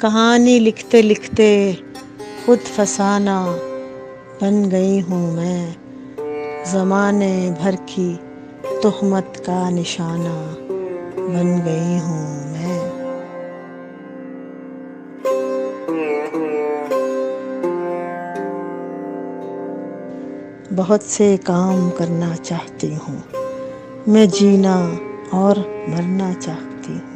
कहानी लिखते लिखते खुद फसाना बन गई हूँ मैं, ज़माने भर की तोहमत का निशाना बन गई हूँ मैं। बहुत से काम करना चाहती हूँ मैं, जीना और मरना चाहती हूँ।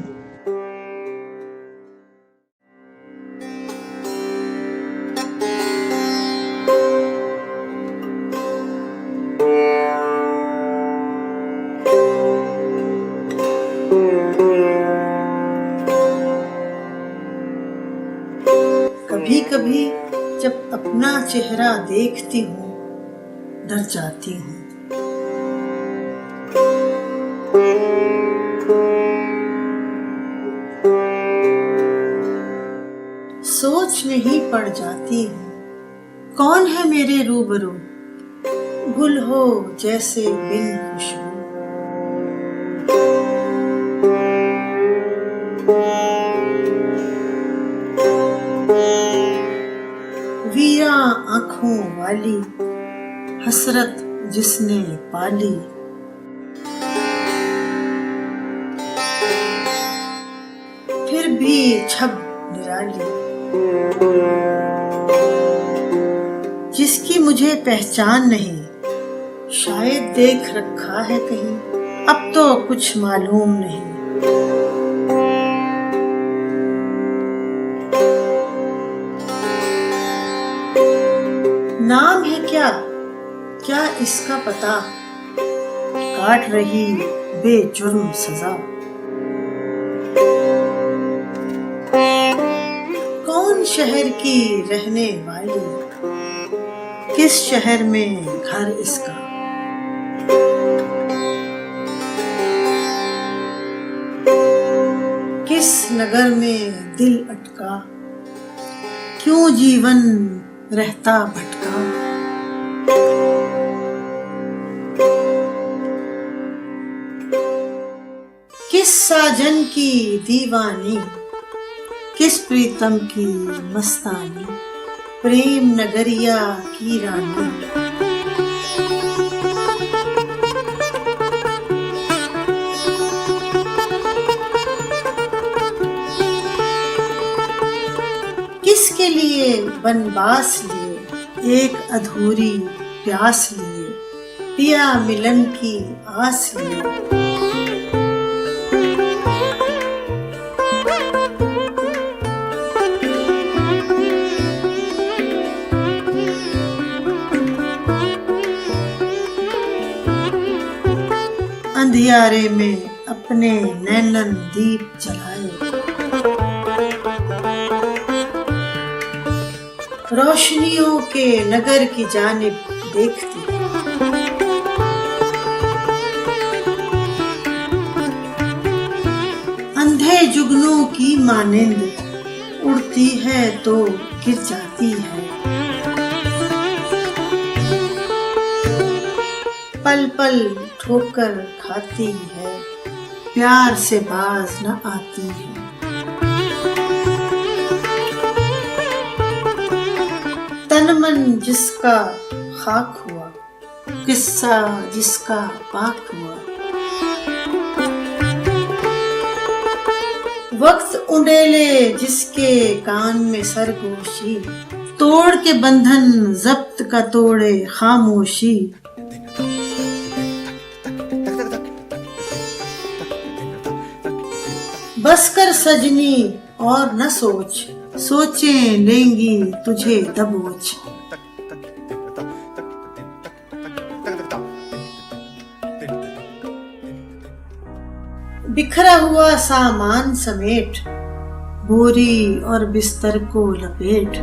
कभी कभी जब अपना चेहरा देखती हूँ डर जाती हूँ। सोच में ही पड़ जाती हूँ कौन है मेरे रूबरू, गुल हो जैसे बिन खुशबू। वीरा आंखों वाली हसरत जिसने पाली, फिर भी छब निराली। जिसकी मुझे पहचान नहीं, शायद देख रखा है कहीं, अब तो कुछ मालूम नहीं। नाम है क्या क्या इसका पता, काट रही बेजुर्म सजा। कौन शहर की रहने वाली, किस शहर में घर इसका। किस नगर में दिल अटका, क्यों जीवन रहता भटका। किस साजन की दीवानी, किस प्रीतम की मस्तानी, प्रेम नगरिया की रानी। किसके लिए बनवास लिए, एक अधूरी प्यास लिए, पिया मिलन की आस लिए। अंधियारे में अपने नैनन दीप जलाए, रोशनियों के नगर की जानिब देखती। अंधे जुगनू की मानिंद उड़ती है तो गिर जाती है, पल पल ठोकर खाती है, प्यार से बाज न आती है। तन मन जिसका खाक हुआ, किस्सा जिसका पाक हुआ। वक्त उंडेले जिसके कान में सरगोशी, तोड़ के बंधन जब्त का तोड़े खामोशी। बस कर सजनी और न सोच, सोचें लेंगी तुझे दबोच। बिखरा हुआ सामान समेट, बोरी और बिस्तर को लपेट।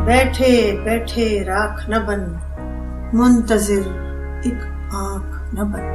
बैठे बैठे राख न बन, मुंतजिर एक आंख न बन।